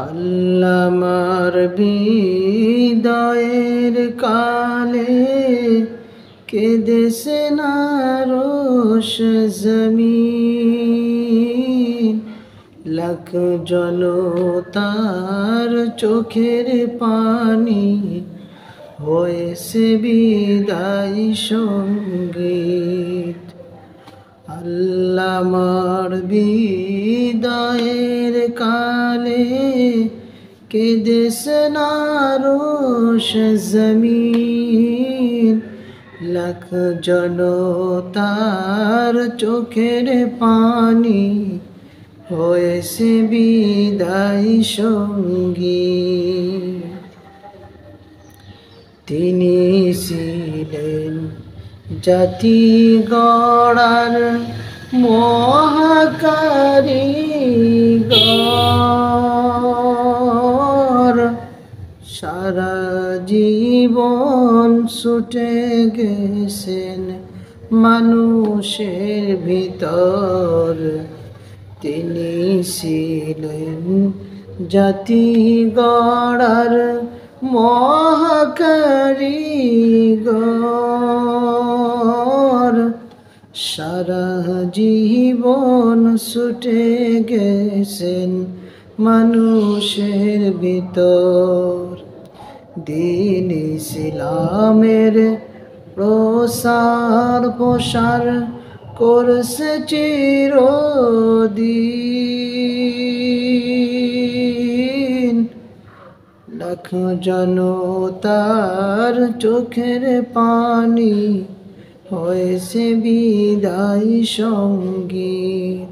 আল্লামার বিদায়ের কালে কেঁদেছে না রোশ জমিন, লাখ জনতার চোখের পানি হয়েছে বিদায় সঙ্গীত। আল্লামার বিদায়ের কালে কেঁদেছে না রোশ জমিন, লাখ জনতার চোখের পানি হয়েছে বিদায় সঙ্গীত। তিনি ছিলেন জাতি গড়ার মহাকারিগর, সারা জীবন ছুটে গেছেন মানুষের ভিতর। তিনি ছিলেন জাতি গড়ার মহাকারিগর, সারা জীবন ছুটে গেছেন মানুষের ভিতর। দ্বীন ইসলামের প্রসার প্রসার করছে চিরদিন, লাখ জনতার চোখের পানি হয়েছে বিদায় সঙ্গীত।